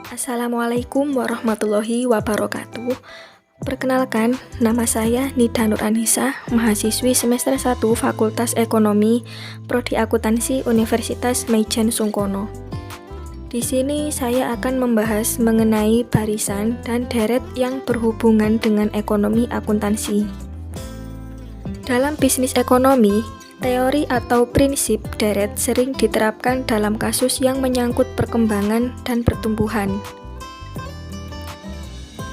Assalamualaikum warahmatullahi wabarakatuh. Perkenalkan, nama saya Nida Nur Anissa, mahasiswi semester 1 Fakultas Ekonomi, Prodi Akuntansi Universitas Meijen Sungkono. Di sini saya akan membahas mengenai barisan dan deret yang berhubungan dengan ekonomi akuntansi. Dalam bisnis ekonomi, teori atau prinsip deret sering diterapkan dalam kasus yang menyangkut perkembangan dan pertumbuhan.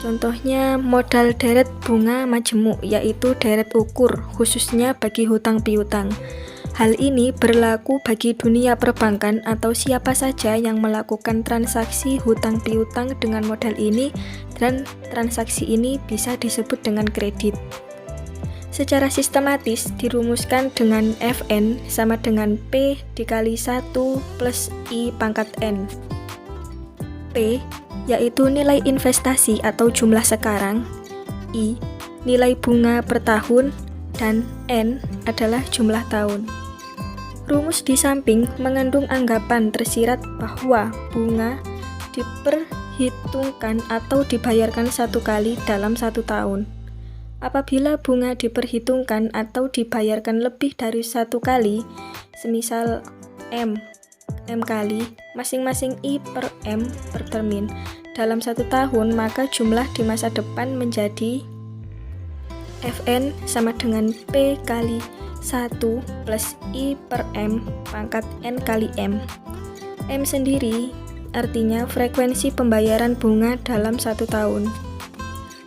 Contohnya modal deret bunga majemuk, yaitu deret ukur, khususnya bagi hutang piutang. Hal ini berlaku bagi dunia perbankan atau siapa saja yang melakukan transaksi hutang piutang dengan modal ini, dan transaksi ini bisa disebut dengan kredit. Secara sistematis dirumuskan dengan Fn sama dengan P dikali 1 plus I pangkat N. P yaitu nilai investasi atau jumlah sekarang, I nilai bunga per tahun, dan N adalah jumlah tahun. Rumus di samping mengandung anggapan tersirat bahwa bunga diperhitungkan atau dibayarkan satu kali dalam satu tahun. Apabila bunga diperhitungkan atau dibayarkan lebih dari satu kali, semisal M kali, masing-masing I per M per termin, dalam satu tahun, maka jumlah di masa depan menjadi Fn sama dengan P kali 1 plus I per M pangkat N kali M. M sendiri artinya frekuensi pembayaran bunga dalam satu tahun.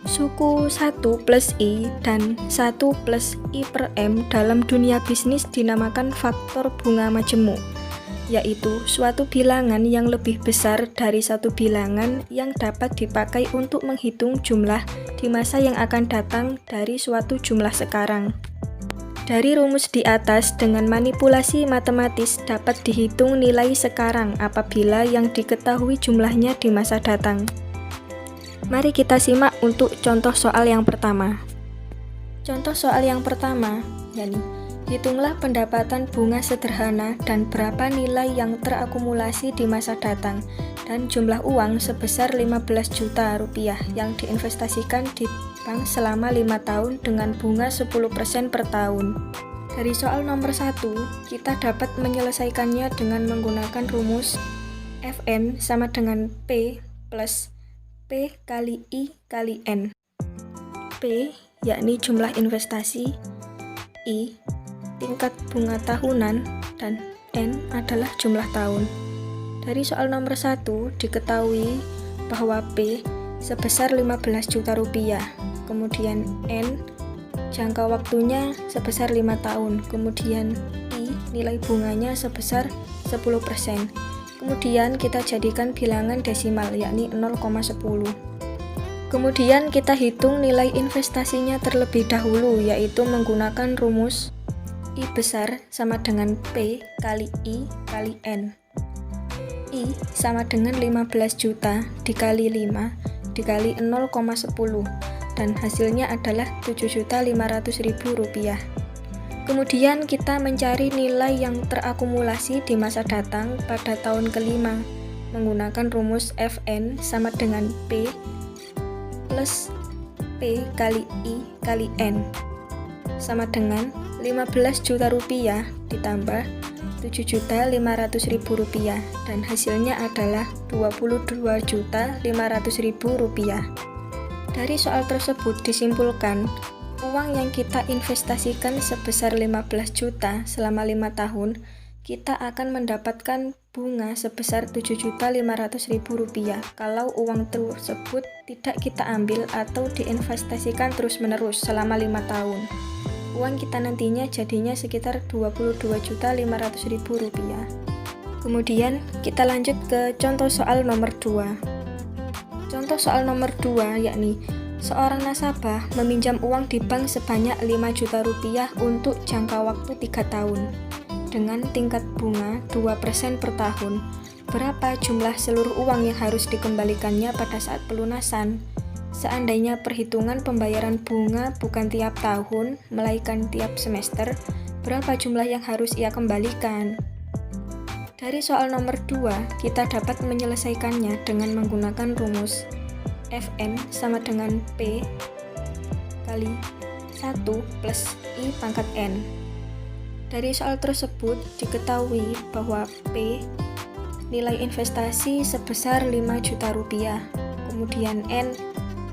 Suku 1 plus I dan 1 plus I per M dalam dunia bisnis dinamakan faktor bunga majemuk, yaitu suatu bilangan yang lebih besar dari satu bilangan yang dapat dipakai untuk menghitung jumlah di masa yang akan datang dari suatu jumlah sekarang. Dari rumus di atas, dengan manipulasi matematis dapat dihitung nilai sekarang apabila yang diketahui jumlahnya di masa datang. Mari kita simak untuk contoh soal yang pertama. Contoh soal yang pertama, yakni hitunglah pendapatan bunga sederhana dan berapa nilai yang terakumulasi di masa datang dan jumlah uang sebesar 15 juta rupiah yang diinvestasikan di bank selama 5 tahun dengan bunga 10% per tahun. Dari soal nomor 1, kita dapat menyelesaikannya dengan menggunakan rumus Fn sama dengan P plus P kali I kali N. P yakni jumlah investasi, I tingkat bunga tahunan, dan N adalah jumlah tahun. Dari soal nomor 1 diketahui bahwa P sebesar 15 juta rupiah, kemudian N jangka waktunya sebesar 5 tahun, kemudian I nilai bunganya sebesar 10%. Kemudian kita jadikan bilangan desimal, yakni 0,10. Kemudian kita hitung nilai investasinya terlebih dahulu, yaitu menggunakan rumus I besar sama dengan P kali I kali N. I sama dengan 15 juta dikali 5 dikali 0,10, dan hasilnya adalah 7.500.000 rupiah. Kemudian kita mencari nilai yang terakumulasi di masa datang pada tahun kelima menggunakan rumus Fn sama dengan P plus P kali I kali N sama dengan 15 juta rupiah ditambah 7.500.000 rupiah, dan hasilnya adalah 22.500.000 rupiah. Dari soal tersebut disimpulkan, uang yang kita investasikan sebesar 15 juta selama 5 tahun, kita akan mendapatkan bunga sebesar 7.500.000 rupiah kalau uang tersebut tidak kita ambil atau diinvestasikan terus-menerus selama 5 tahun. Uang kita nantinya jadinya sekitar 22.500.000 rupiah. Kemudian kita lanjut ke contoh soal nomor 2. Contoh soal nomor 2 yakni seorang nasabah meminjam uang di bank sebanyak 5 juta rupiah untuk jangka waktu 3 tahun dengan tingkat bunga 2% per tahun. Berapa jumlah seluruh uang yang harus dikembalikannya pada saat pelunasan? Seandainya perhitungan pembayaran bunga bukan tiap tahun, melainkan tiap semester, berapa jumlah yang harus ia kembalikan? Dari soal nomor 2, kita dapat menyelesaikannya dengan menggunakan rumus Fn sama dengan P kali 1 plus I pangkat N. Dari soal tersebut diketahui bahwa P nilai investasi sebesar 5 juta rupiah, kemudian N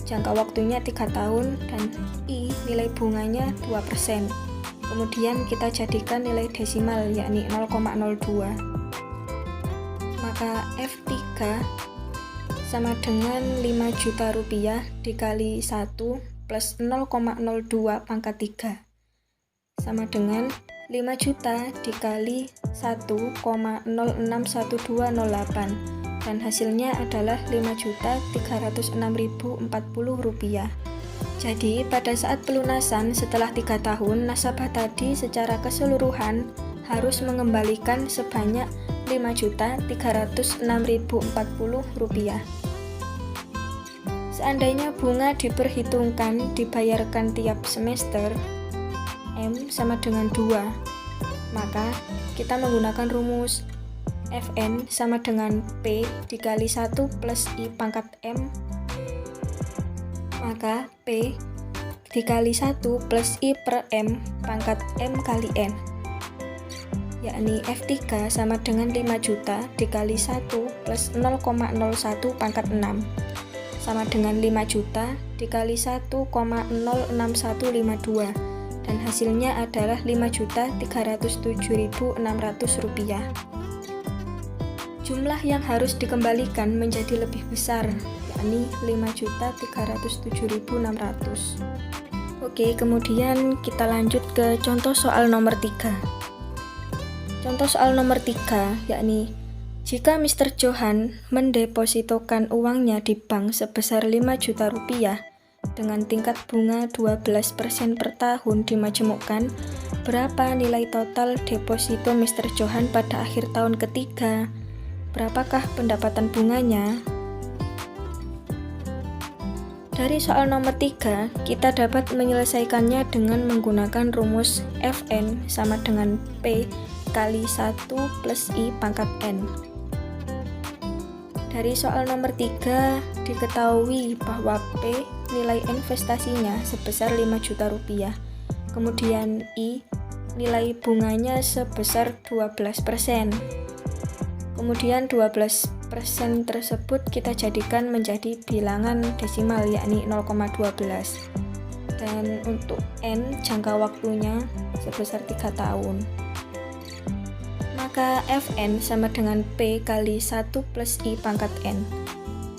jangka waktunya 3 tahun, dan I nilai bunganya 2%. Kemudian kita jadikan nilai desimal yakni 0,02. Maka F3 sama dengan 5 juta rupiah dikali 1 plus 0,02 pangkat 3 sama dengan 5 juta dikali 1,061208, dan hasilnya adalah 5.306.040 rupiah. Jadi pada saat pelunasan setelah 3 tahun, nasabah tadi secara keseluruhan harus mengembalikan sebanyak 5.306.040 rupiah. Seandainya bunga diperhitungkan dibayarkan tiap semester, M sama dengan 2, maka kita menggunakan rumus Fn sama dengan P dikali 1 plus I pangkat M, maka P dikali 1 plus I per M pangkat M kali N, yakni F3 sama dengan 5 juta dikali 1 plus 0,01 pangkat 6 sama dengan 5 juta dikali 1,06152, dan hasilnya adalah 5.307.600 rupiah. Jumlah yang harus dikembalikan menjadi lebih besar, yakni 5.307.600. Oke, kemudian kita lanjut ke contoh soal nomor 3. Contoh soal nomor 3, yakni jika Mr. Johan mendepositokan uangnya di bank sebesar 5 juta rupiah dengan tingkat bunga 12% per tahun dimajemukkan, berapa nilai total deposito Mr. Johan pada akhir tahun ketiga? Berapakah pendapatan bunganya? Dari soal nomor 3, kita dapat menyelesaikannya dengan menggunakan rumus Fn sama dengan P kali 1 plus I pangkat N. Dari soal nomor 3 diketahui bahwa P nilai investasinya sebesar 5 juta rupiah, kemudian I nilai bunganya sebesar 12%. Kemudian 12% tersebut kita jadikan menjadi bilangan desimal yakni 0,12, dan untuk N jangka waktunya sebesar 3 tahun. Maka Fn sama dengan P kali 1 plus I pangkat N.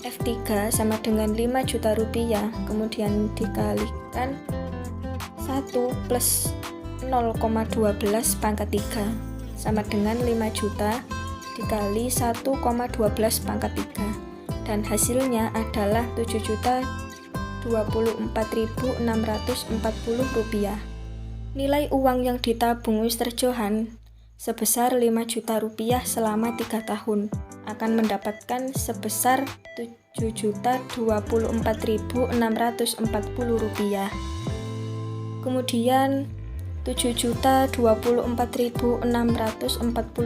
F3 sama dengan 5 juta rupiah, kemudian dikalikan 1 plus 0,12 pangkat 3 sama dengan 5 juta dikali 1,12 pangkat 3, dan hasilnya adalah 7.024.640 rupiah. Nilai uang yang ditabung Mr. Johan sebesar 5 juta rupiah selama 3 tahun akan mendapatkan sebesar 7.024.640 rupiah. Kemudian 7.024.640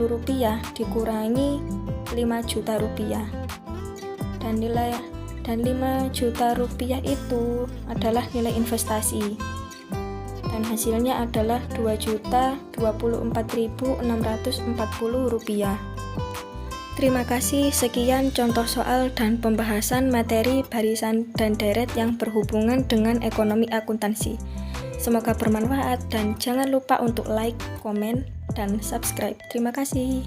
rupiah dikurangi 5 juta rupiah, dan 5 juta rupiah itu adalah nilai investasi, dan hasilnya adalah 2.024.640 rupiah. Terima kasih, sekian contoh soal dan pembahasan materi barisan dan deret yang berhubungan dengan ekonomi akuntansi. Semoga bermanfaat dan jangan lupa untuk like, komen, dan subscribe. Terima kasih.